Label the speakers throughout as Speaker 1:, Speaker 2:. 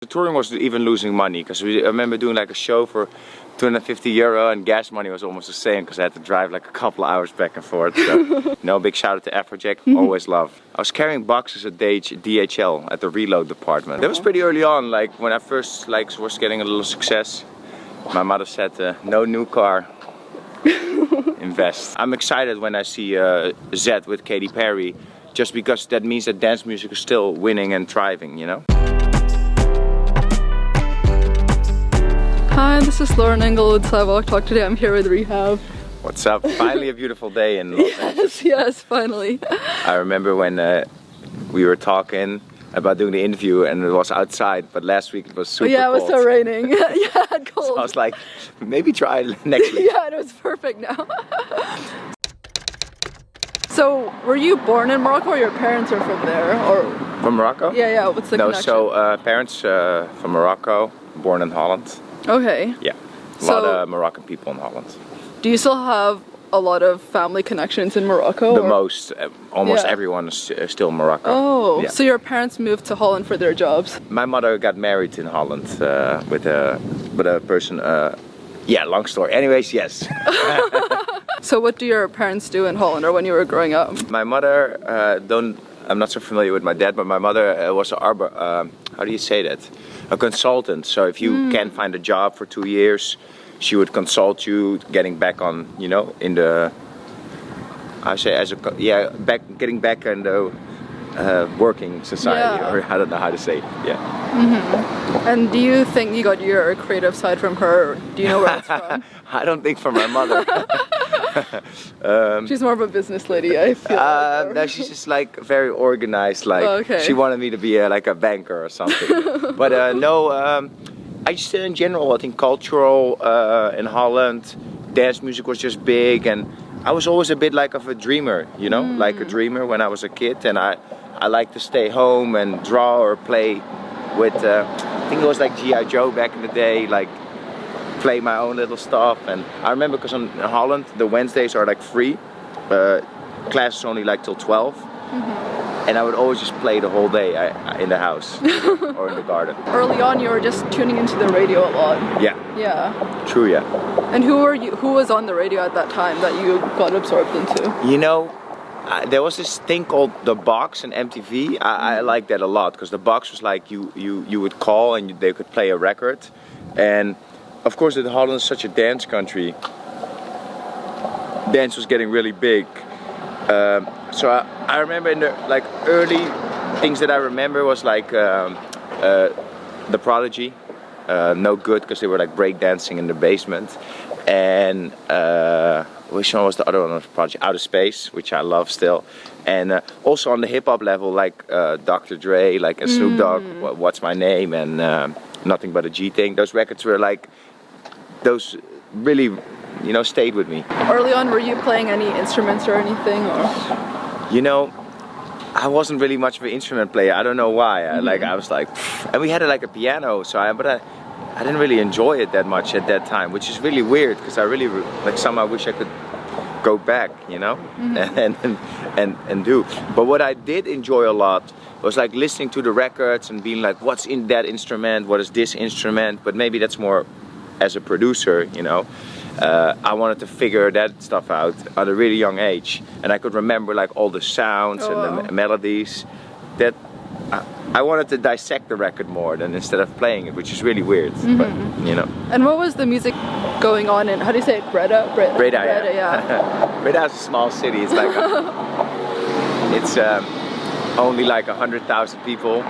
Speaker 1: The touring was even losing money because I remember doing like a show for €250 and gas money was almost the same because I had to drive like a couple of hours back and forth. So, big shout out to R3HAB, always love. I was carrying boxes at DHL at the reload department. That was pretty early on, like when I first was getting a little success. My mother said, no new car, invest. I'm excited when I see Z with Katy Perry, just because that means that dance music is still winning and thriving, you know?
Speaker 2: Hi, this is Lauren Engel with Sidewalk Talk. Today I'm here with R3HAB.
Speaker 1: What's up? Finally a beautiful day in Los Angeles.
Speaker 2: Yes, finally.
Speaker 1: I remember when we were talking about doing the interview and it was outside, but last week it was super cold.
Speaker 2: Yeah, it was so raining. Yeah, cold.
Speaker 1: So I was like, maybe try it next week.
Speaker 2: Yeah, it was perfect now. So, were you born in Morocco or your parents are from there? Or
Speaker 1: from Morocco?
Speaker 2: Yeah, what's the connection?
Speaker 1: So parents from Morocco, born in Holland.
Speaker 2: Okay.
Speaker 1: Yeah, a lot of Moroccan people in Holland.
Speaker 2: Do you still have a lot of family connections in Morocco?
Speaker 1: The most, almost everyone is still in Morocco.
Speaker 2: Oh, so your parents moved to Holland for their jobs?
Speaker 1: My mother got married in Holland with a person, yeah, long story. Anyways, yes.
Speaker 2: So what do your parents do in Holland or when you were growing up?
Speaker 1: My mother, I'm not so familiar with my dad, but my mother was how do you say that? A consultant. So if you can't find a job for 2 years, she would consult you getting back on, in the, getting back in the working society, or I don't know how to say it,
Speaker 2: And do you think you got your creative side from her? Do you know where it's from?
Speaker 1: I don't think from my mother.
Speaker 2: She's more of a business lady, I feel like.
Speaker 1: No, she's just like very organized, like she wanted me to be like a banker or something. But I just in general, I think cultural in Holland, dance music was just big, and I was always a bit like of a dreamer, like a dreamer when I was a kid, and I like to stay home and draw or play with, I think it was like G.I. Joe back in the day, like play my own little stuff. And I remember because in Holland the Wednesdays are like free, class is only like till 12, and I would always just play the whole day in the house or in the garden. Early
Speaker 2: on you were just tuning into the radio a lot.
Speaker 1: Yeah. True, yeah.
Speaker 2: And who was on the radio at that time that you got absorbed into?
Speaker 1: There was this thing called The Box in MTV. I liked that a lot because The Box was like you would call and they could play a record. And of course, that Holland is such a dance country. Dance was getting really big. So I remember in the early things that I remember was like The Prodigy, No Good, because they were like breakdancing in the basement. And which one was the other one of the project? Outer Space, which I love still. And also on the hip hop level, like Dr. Dre, like Snoop Dogg, What's My Name, and Nothing But a G Thing. Those records were like, those really, stayed with me.
Speaker 2: Early on, were you playing any instruments or anything? Or?
Speaker 1: I wasn't really much of an instrument player. I don't know why. I was like, and we had like a piano, so I didn't really enjoy it that much at that time, which is really weird because I really somehow wish I could go back, and do. But what I did enjoy a lot was like listening to the records and being like, what's in that instrument? What is this instrument? But maybe that's more as a producer, I wanted to figure that stuff out at a really young age, and I could remember like all the sounds and the melodies. That I wanted to dissect the record more than instead of playing it, which is really weird. But
Speaker 2: And what was the music going on in? How do you say it? Breda,
Speaker 1: yeah. Breda is a small city. It's like it's only like 100,000 people.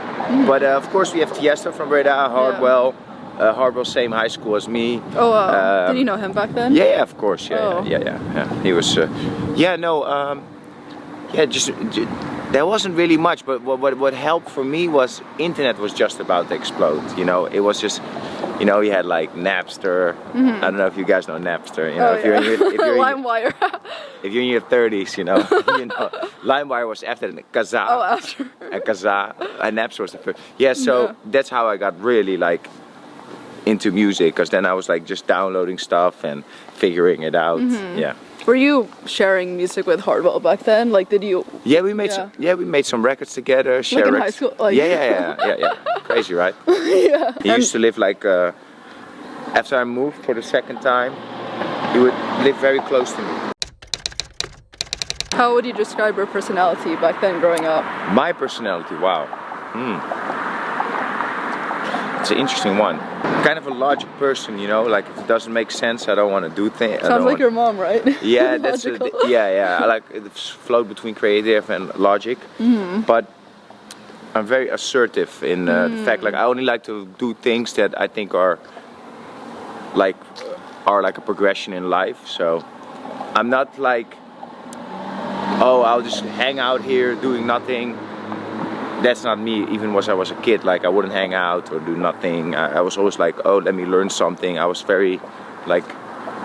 Speaker 1: But of course we have Tiesto from Breda, Hardwell. Hardwell, same high school as me.
Speaker 2: Oh, wow. Did you know him back then?
Speaker 1: Yeah, of course. Yeah. He was. Just there wasn't really much, but what helped for me was internet was just about to explode. It was just, you had like Napster. I don't know if you guys know Napster. If you're
Speaker 2: LimeWire.
Speaker 1: If you're in your 30s, LimeWire was after that. Kazaa.
Speaker 2: Oh, after.
Speaker 1: And Kazaa, and Napster was the first. Yeah, so that's how I got really like into music, because then I was like just downloading stuff and figuring it out. Yeah.
Speaker 2: Were you sharing music with Hardwell back then? Like, did you?
Speaker 1: Yeah, we made some records together.
Speaker 2: Like in high school? Like...
Speaker 1: Yeah. Crazy, right?
Speaker 2: Yeah.
Speaker 1: He used to live like, after I moved for the second time, he would live very close to me.
Speaker 2: How would you describe your personality back then growing up?
Speaker 1: My personality, wow. It's an interesting one. Kind of a logic person, you know, like if it doesn't make sense, I don't want to do things.
Speaker 2: Sounds like your mom, right?
Speaker 1: Yeah, that's I like it float between creative and logic. But I'm very assertive in the fact, like I only like to do things that I think are like a progression in life. So I'm not like, oh, I'll just hang out here doing nothing. That's not me. Even when I was a kid, like I wouldn't hang out or do nothing. I was always like, oh, let me learn something. I was very like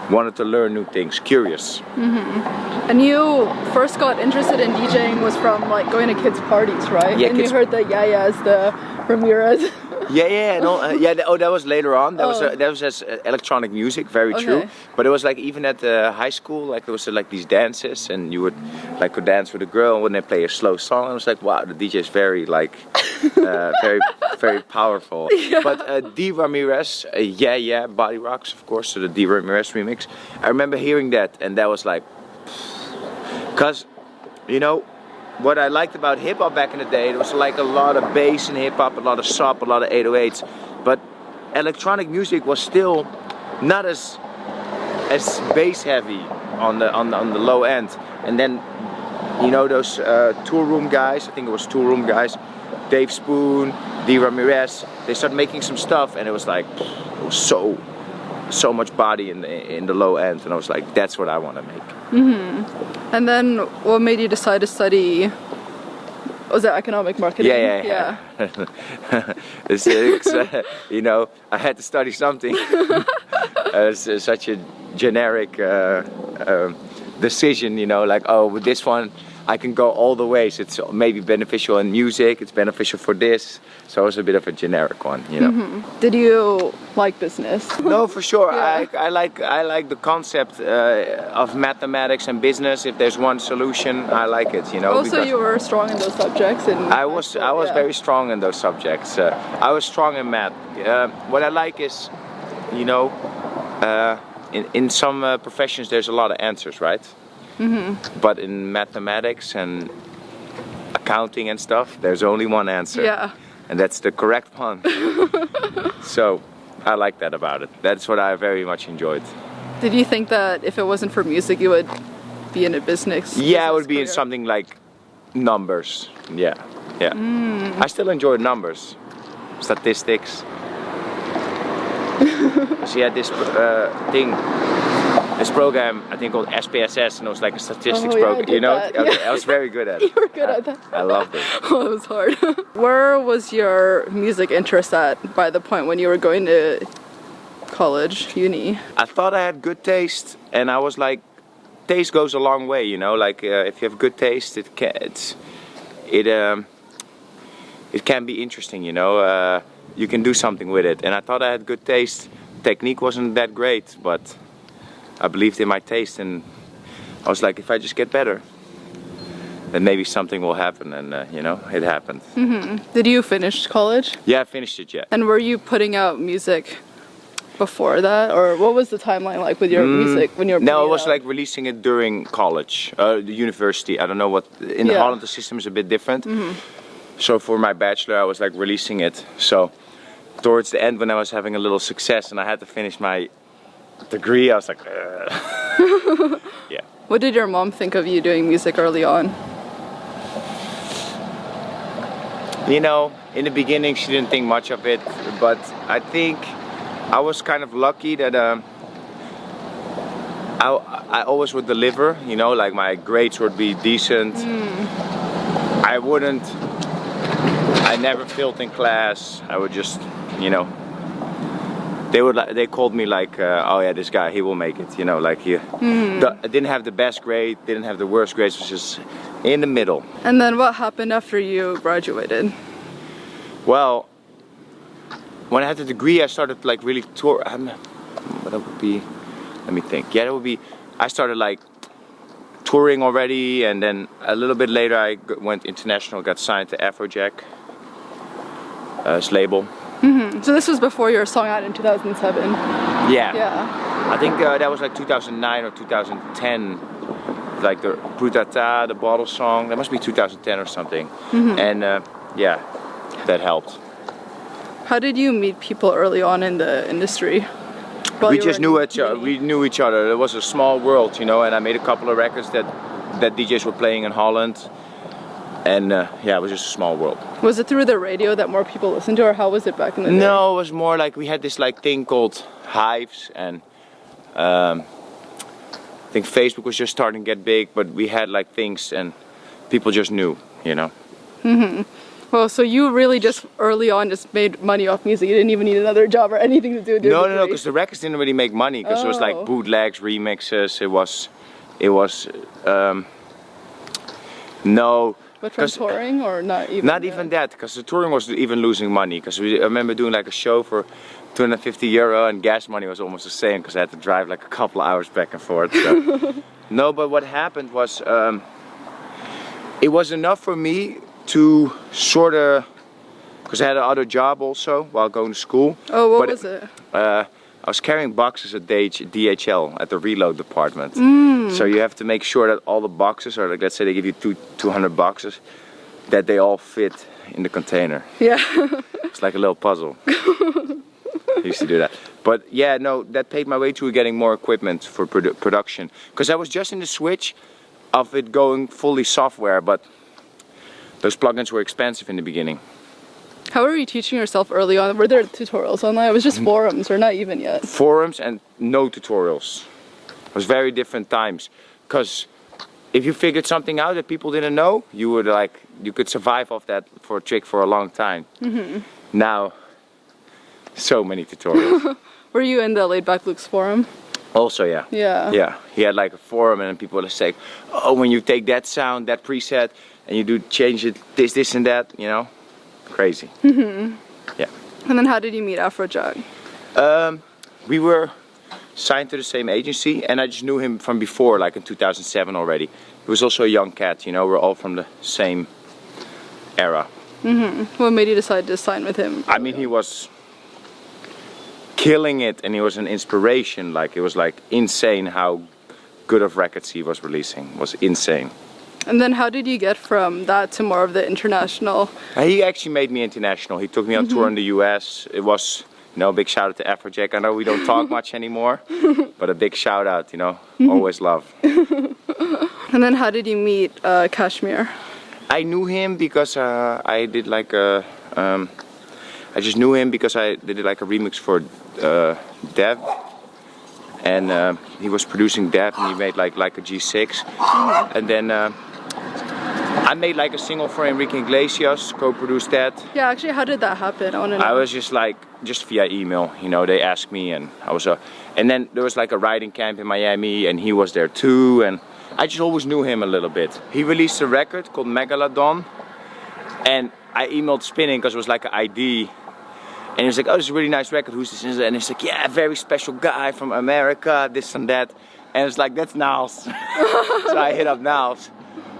Speaker 1: wanted to learn new things, curious.
Speaker 2: And you first got interested in DJing was from like going to kids' parties, right?
Speaker 1: Yeah,
Speaker 2: and you heard the Yayas, the Ramirez.
Speaker 1: That was later on. That was as electronic music, very true. But it was like even at the high school, like there was like these dances, and you would like go dance with a girl when they play a slow song. And I was like, wow, the DJ is very like very powerful. Yeah. But D Ramirez, Body Rocks, of course, so the D Ramirez remix. I remember hearing that, and that was like, cause you know. What I liked about hip-hop back in the day, it was like a lot of bass in hip-hop, a lot of sub, a lot of 808s, but electronic music was still not as bass heavy on the low end. And then, you know, those Tour Room guys, I think it was Tour Room guys, Dave Spoon, D Ramirez, they started making some stuff, and it was like, it was so much body in the low end, and I was like, that's what I want to make.
Speaker 2: And then what made you decide to study, was it economic marketing?
Speaker 1: Yeah. It's you know, I had to study something. It's such a generic decision, you know, like, oh, with this one I can go all the ways. It's maybe beneficial in music, it's beneficial for this. So it was a bit of a generic one, you know.
Speaker 2: Did you like business?
Speaker 1: No, for sure. Yeah. I like the concept of mathematics and business. If there's one solution, I like it, you know.
Speaker 2: Also, you were strong in those subjects.
Speaker 1: I was very strong in those subjects. I was strong in math. What I like is, you know, in some professions there's a lot of answers, right? But in mathematics and accounting and stuff, there's only one answer.
Speaker 2: Yeah.
Speaker 1: And that's the correct one. So I like that about it. That's what I very much enjoyed.
Speaker 2: Did you think that if it wasn't for music, you would be in a business?
Speaker 1: Yeah, I would be in something like numbers. Yeah. I still enjoy numbers, statistics. She had this this program, I think called SPSS, and it was like a statistics program, you know? I was very good at it.
Speaker 2: You were good at that.
Speaker 1: I loved it.
Speaker 2: Oh, it was hard. Where was your music interest at by the point when you were going to college, uni?
Speaker 1: I thought I had good taste, and I was like, taste goes a long way, you know? Like, if you have good taste, it can be interesting, you know? You can do something with it, and I thought I had good taste. Technique wasn't that great, but I believed in my taste, and I was like, if I just get better, then maybe something will happen, and you know, it happened.
Speaker 2: Did you finish college?
Speaker 1: Yeah, I finished it, yeah.
Speaker 2: And were you putting out music before that, or what was the timeline like with your music when you were?
Speaker 1: No, it was like releasing it during college, the university. I don't know what, in Holland the system is a bit different. So for my bachelor, I was like releasing it. So towards the end, when I was having a little success and I had to finish my degree, I was like, yeah.
Speaker 2: What did your mom think of you doing music early on?
Speaker 1: You know, in the beginning she didn't think much of it, but I think I was kind of lucky that I always would deliver, you know, like my grades would be decent. I never failed in class. I would just, you know, they called me like, oh yeah, this guy, he will make it, you know, like I didn't have the best grade, didn't have the worst grades, it was just in the middle. And
Speaker 2: then what happened after you graduated?
Speaker 1: Well, when I had the degree, I started like really tour. What that would be? Let me think. Yeah, that would be. I started like touring already, and then a little bit later, I went international, got signed to Afrojack. label.
Speaker 2: So this was before your song out in 2007?
Speaker 1: Yeah. I think that was like 2009 or 2010. Like the Brutata, the bottle song. That must be 2010 or something. And yeah, that helped.
Speaker 2: How did you meet people early on in the industry?
Speaker 1: We just knew each other. We knew each other. It was a small world, you know. And I made a couple of records that DJs were playing in Holland. And yeah, it was just a small world. Was
Speaker 2: it through the radio that more people listened to, or how was it back in the day?
Speaker 1: No, it was more like we had this like thing called Hives, and I think Facebook was just starting to get big, but we had like things and people just knew, you know.
Speaker 2: Well, so you really just early on just made money off music. You didn't even need another job or anything to do with your
Speaker 1: No, because the records didn't really make money, because it was like bootlegs, remixes. It was no.
Speaker 2: But from touring, or not even?
Speaker 1: Not even that, because the touring was even losing money. Because I remember doing like a show for €250 and gas money was almost the same, because I had to drive like a couple of hours back and forth. So. No, but what happened was it was enough for me to sort of, because I had another job also while going to school.
Speaker 2: Oh, what was it?
Speaker 1: I was carrying boxes at DHL at the reload department. So you have to make sure that all the boxes, or like, let's say they give you 200 boxes, that they all fit in the container.
Speaker 2: Yeah.
Speaker 1: It's like a little puzzle. I used to do that. But yeah, no, that paid my way to getting more equipment for production. Because I was just in the switch of it going fully software, but those plugins were expensive in the beginning.
Speaker 2: How were you teaching yourself early on? Were there tutorials online? It was just forums, or not even yet? Forums
Speaker 1: and no tutorials. It was very different times. Because if you figured something out that people didn't know, you could survive off that for a trick for a long time. Now, so many tutorials.
Speaker 2: Were you in the Laid Back Luke's forum?
Speaker 1: Also, yeah. Yeah. He had like a forum, and people would say, oh, when you take that sound, that preset, and you change it, this and that, you know. Crazy. Yeah.
Speaker 2: And then how did you meet R3HAB?
Speaker 1: We were signed to the same agency, and I just knew him from before, like in 2007 already. He was also a young cat, you know, we're all from the same era.
Speaker 2: What made you decide to sign with him?
Speaker 1: I mean, he was killing it, and he was an inspiration. Like, it was like insane how good of records he was releasing. It was insane.
Speaker 2: And then how did you get from that to more of the international?
Speaker 1: He actually made me international. He took me on tour in the US. It was, you know, a big shout out to R3HAB. I know we don't talk much anymore, but a big shout out, you know, always love.
Speaker 2: And then how did you meet Kashmir?
Speaker 1: I knew him because I did like a, I just knew him because I did like a remix for Dev. And he was producing Dev, and he made like a G6. And then I made like a single for Enrique Iglesias, co-produced that.
Speaker 2: Yeah, actually, how did that happen?
Speaker 1: I was just via email, you know, they asked me, and I was and then there was like a writing camp in Miami, and he was there too, and I just always knew him a little bit. He released a record called Megalodon, and I emailed Spinning because it was like an ID. And he was like, oh, this is a really nice record, who's this? And he's like, yeah, very special guy from America, this and that. And it's like, that's Niles. So I hit up Niles.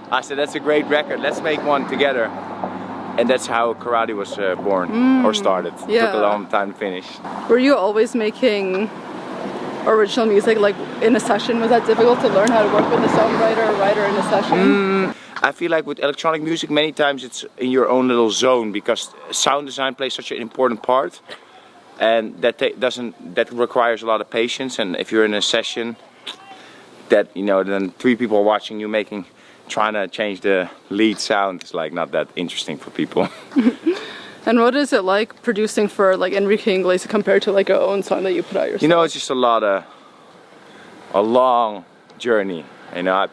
Speaker 1: I said, that's a great record, let's make one together. And that's how Karate was born, or started. It took a long time to finish.
Speaker 2: Were you always making original music, like in a session? Was that difficult to learn how to work with a songwriter or writer in a session?
Speaker 1: I feel like with electronic music, many times it's in your own little zone, because sound design plays such an important part, and that requires a lot of patience. And if you're in a session, that, you know, then 3 people are watching you trying to change the lead sound is like not that interesting for people.
Speaker 2: And what is it like producing for like Enrique Iglesias compared to like your own song that you put out yourself?
Speaker 1: You know, it's just a long journey. You know,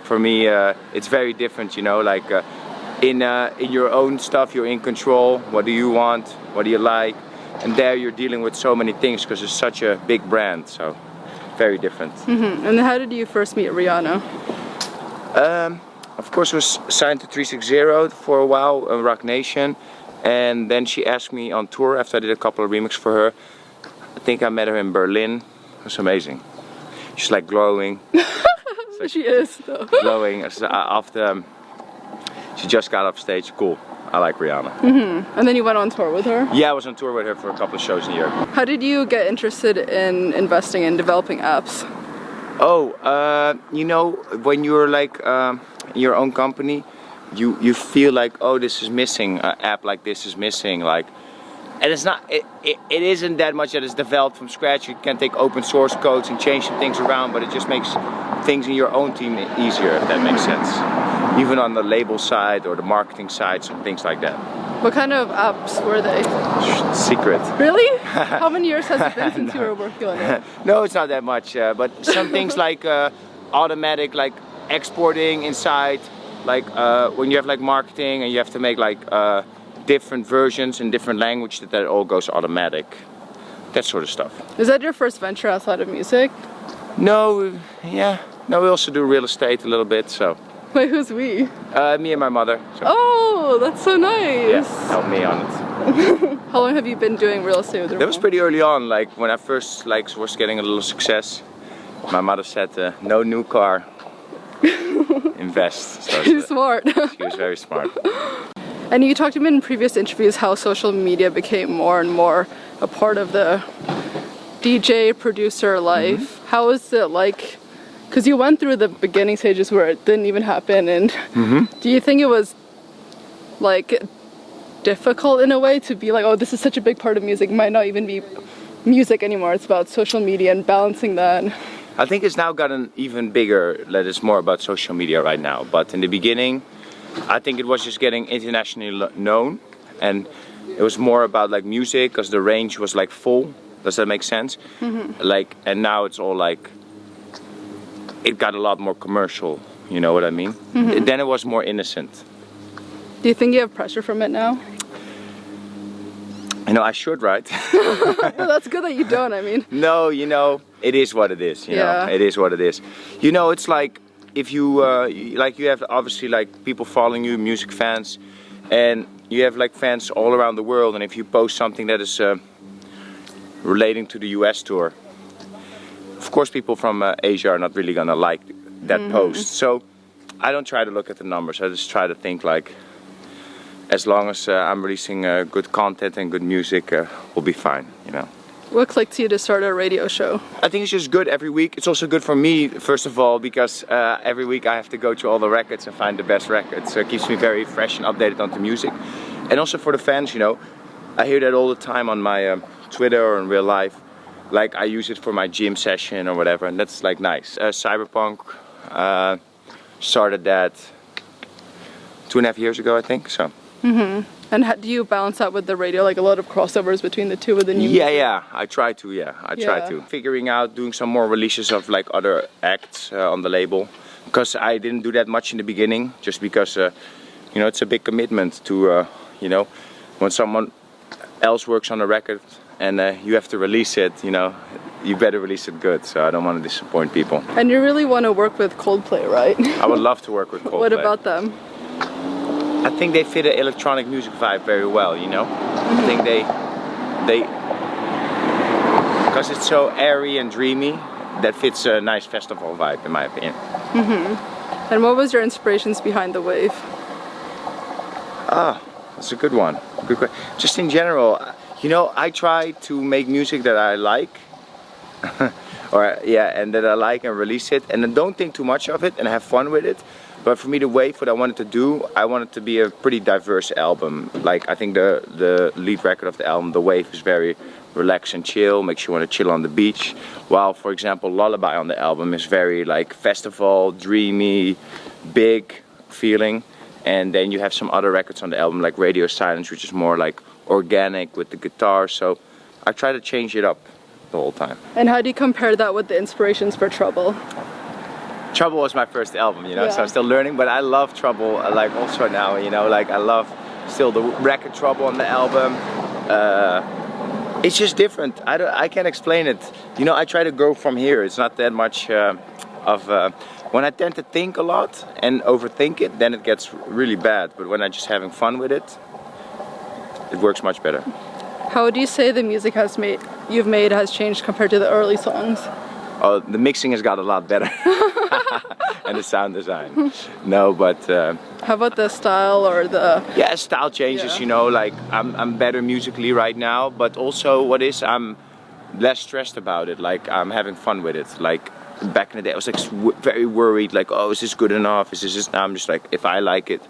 Speaker 1: for me, it's very different. You know, like in your own stuff, you're in control. What do you want? What do you like? And there you're dealing with so many things because it's such a big brand. So very different.
Speaker 2: And how did you first meet Rihanna?
Speaker 1: Of course, I was signed to 360 for a while, Rock Nation, and then she asked me on tour after I did a couple of remixes for her. I think I met her in Berlin. It was amazing. She's like glowing.
Speaker 2: Like, she is though.
Speaker 1: Glowing. After she just got off stage, cool. I like Rihanna.
Speaker 2: And then you went on tour with her?
Speaker 1: Yeah, I was on tour with her for a couple of shows in Europe.
Speaker 2: How did you get interested in investing in developing apps?
Speaker 1: Oh, you know, when you're like in your own company, you feel like, oh, this is missing, an app like this is missing, like, and it's not, it isn't that much that is developed from scratch. You can take open source codes and change some things around, but it just makes things in your own team easier, if that makes sense. Even on the label side or the marketing side, some things like that.
Speaker 2: What kind of apps were they?
Speaker 1: Secret.
Speaker 2: Really? How many years has it been since you were working on it?
Speaker 1: No, it's not that much, but some things like automatic, like exporting inside, like when you have like marketing and you have to make like different versions in different language, that all goes automatic. That sort of stuff.
Speaker 2: Is that your first venture outside of music?
Speaker 1: No, yeah. No, we also do real estate a little bit, so.
Speaker 2: Wait, who's we?
Speaker 1: Me and my mother. So.
Speaker 2: Oh, that's so nice.
Speaker 1: Yeah, help me on it.
Speaker 2: How long have you been doing real estate with her?
Speaker 1: That was pretty early on, like when I first like was getting a little success. My mother said, no new car, invest. So
Speaker 2: she's smart.
Speaker 1: She was very smart.
Speaker 2: And you talked about in previous interviews how social media became more and more a part of the DJ producer life. How was it like? Because you went through the beginning stages where it didn't even happen, and do you think it was like difficult in a way to be like, oh, this is such a big part of music, it might not even be music anymore, it's about social media and balancing that?
Speaker 1: I think it's now gotten even bigger, that it's more about social media right now, but in the beginning I think it was just getting internationally known, and it was more about like music because the range was like full. Does that make sense? Like, and now it's all like, it got a lot more commercial, you know what I mean? Then it was more innocent.
Speaker 2: Do you think you have pressure from it now?
Speaker 1: You know, I should, right?
Speaker 2: Well, that's good that you don't, I mean.
Speaker 1: No, you know, it is what it is, you know, it is what it is. You know, it's like, if you, like you have obviously like people following you, music fans, and you have like fans all around the world, and if you post something that is relating to the US tour, of course people from Asia are not really gonna like that post. So I don't try to look at the numbers, I just try to think like, as long as I'm releasing good content and good music, we'll be fine, you know.
Speaker 2: What excites you to start a radio show?
Speaker 1: I think it's just good every week. It's also good for me, first of all, because every week I have to go to all the records and find the best records. So it keeps me very fresh and updated on the music. And also for the fans, you know, I hear that all the time on my Twitter or in real life. Like I use it for my gym session or whatever, and that's like nice. Cyberpunk started that 2.5 years ago, I think. So.
Speaker 2: And how, do you balance that with the radio, like a lot of crossovers between the two with the new music?
Speaker 1: Yeah, I try to, I try to. Figuring out, doing some more releases of like other acts on the label. Because I didn't do that much in the beginning, just because, you know, it's a big commitment to, you know, when someone else works on a record and you have to release it, you know, you better release it good, so I don't want to disappoint people. And
Speaker 2: you really want to work with Coldplay, right?
Speaker 1: I would love to work with Coldplay.
Speaker 2: What about them?
Speaker 1: I think they fit an electronic music vibe very well, you know? I think they, because it's so airy and dreamy, that fits a nice festival vibe in my opinion.
Speaker 2: And what was your inspirations behind the wave?
Speaker 1: Ah, that's a good one. Good question. Just in general, you know, I try to make music that I like, and that I like and release it, and then don't think too much of it and have fun with it. But for me, the wave, what I wanted to do, I wanted to be a pretty diverse album. Like, I think the lead record of the album, The Wave, is very relaxed and chill, makes you want to chill on the beach. While, for example, Lullaby on the album is very like festival, dreamy, big feeling. And then you have some other records on the album, like Radio Silence, which is more like organic with the guitar. So I try to change it up the whole time. And
Speaker 2: how do you compare that with the inspirations for Trouble?
Speaker 1: Trouble was my first album, you know, so I'm still learning, but I love Trouble, like also now, you know, like I love still the record Trouble on the album. It's just different. I can't explain it. You know, I try to go from here. It's not that much when I tend to think a lot and overthink it, then it gets really bad. But when I'm just having fun with it, it works much better. How
Speaker 2: would you say the music you've made has changed compared to the early songs?
Speaker 1: Oh, the mixing has got a lot better. And the sound design. No, but...
Speaker 2: how about the style or the...
Speaker 1: Yeah, style changes, you know, like I'm better musically right now, but also I'm less stressed about it, like I'm having fun with it. Like back in the day I was like very worried, like, oh, is this good enough? Is this just... Now I'm just like, if I like it,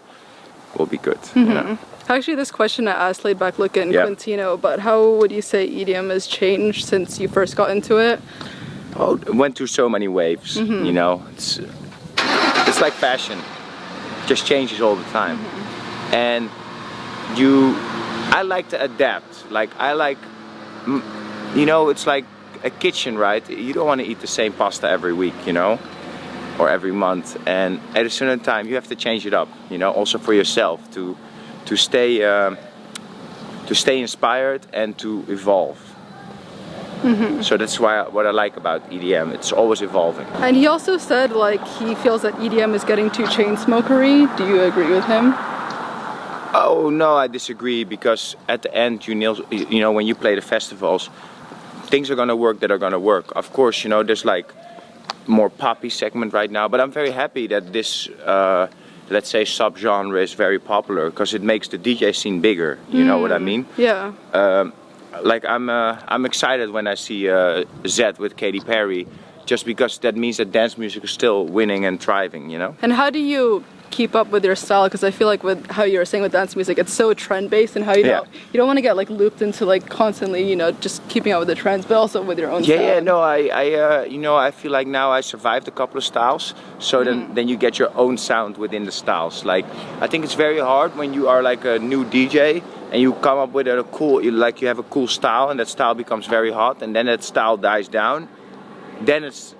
Speaker 1: we'll be good, you know?
Speaker 2: Actually, this question I asked Laid Back Look and Quintino, but how would you say EDM has changed since you first got into it?
Speaker 1: Oh, it went through so many waves, you know. It's like fashion, it just changes all the time. And I like to adapt. Like I like, you know, it's like a kitchen, right? You don't want to eat the same pasta every week, you know, or every month. And at a certain time, you have to change it up, you know, also for yourself to stay inspired and to evolve. So that's what I like about EDM. It's always evolving.
Speaker 2: And he also said like he feels that EDM is getting too Chainsmokery. Do you agree with him?
Speaker 1: Oh no, I disagree, because at the end, you know, when you play the festivals, things are gonna work that are gonna work. Of course, you know, there's like more poppy segment right now, but I'm very happy that this let's say subgenre is very popular, because it makes the DJ scene bigger. You know what I mean?
Speaker 2: Yeah.
Speaker 1: Like I'm excited when I see Zed with Katy Perry, just because that means that dance music is still winning and thriving, you know?
Speaker 2: And how do you keep up with your style? Because I feel like with how you were saying with dance music, it's so trend based, and how you don't want to get like looped into like constantly, you know, just keeping up with the trends, but also with your own style.
Speaker 1: Yeah, no, you know, I feel like now I survived a couple of styles, so then you get your own sound within the styles. Like I think it's very hard when you are like a new DJ and you come up with you have a cool style, and that style becomes very hot, and then that style dies down. Then it's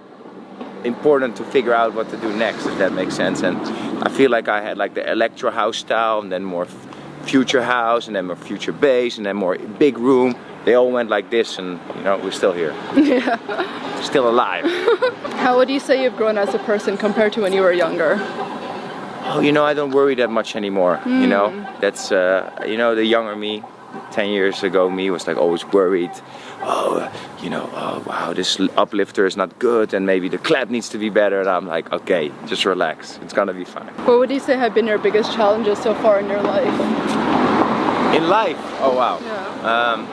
Speaker 1: important to figure out what to do next, if that makes sense. And I feel like I had like the electro house style, and then more future house, and then more future bass, and then more big room. They all went like this, and you know, we're still here. Yeah. Still alive.
Speaker 2: How would you say you've grown as a person compared to when you were younger?
Speaker 1: Oh, you know, I don't worry that much anymore. You know, that's you know, the younger me, 10 years ago me, was like always worried. Oh, you know, oh wow, this uplifter is not good, and maybe the clap needs to be better. And I'm like, okay, just relax, it's gonna be fine.
Speaker 2: What would you say have been your biggest challenges so far in your life?
Speaker 1: In life? Oh wow.
Speaker 2: Yeah.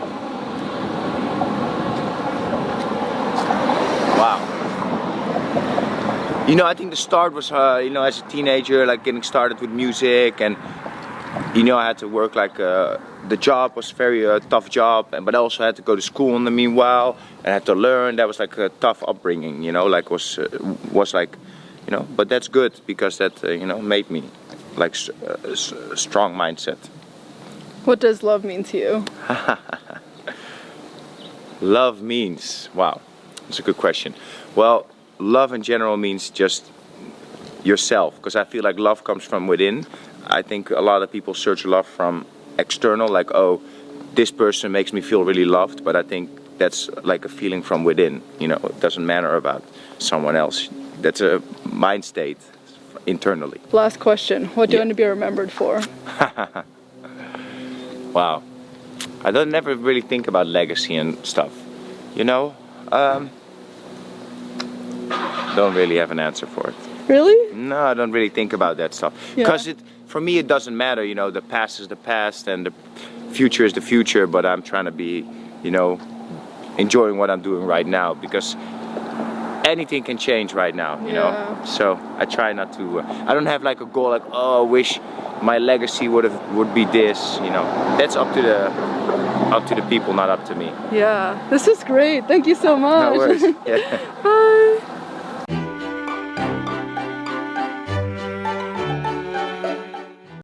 Speaker 1: Wow. You know, I think the start was, you know, as a teenager, like getting started with music, and you know, I had to work like the job was very tough job, but I also had to go to school in the meanwhile, and I had to learn. That was like a tough upbringing, you know, like was like, you know, but that's good, because that you know, made me like a strong mindset.
Speaker 2: What does love mean to you?
Speaker 1: Love means, wow, that's a good question. Well, love in general means just yourself, because I feel like love comes from within. I think a lot of people search love from external, like, oh, this person makes me feel really loved, but I think that's like a feeling from within, you know, it doesn't matter about someone else. That's a mind state internally.
Speaker 2: Last question, what do you want to be remembered for?
Speaker 1: Wow, I don't never really think about legacy and stuff, you know. Don't really have an answer for it.
Speaker 2: Really?
Speaker 1: No, I don't really think about that stuff, because for me it doesn't matter, you know. The past is the past and the future is the future, but I'm trying to be, you know, enjoying what I'm doing right now, because anything can change right now, you know. So I try not to I don't have like a goal like, oh, I wish my legacy would be this, you know. That's up to the people, not up to me.
Speaker 2: Yeah, this is great. Thank you so much.
Speaker 1: No worries. Yeah.
Speaker 2: Bye.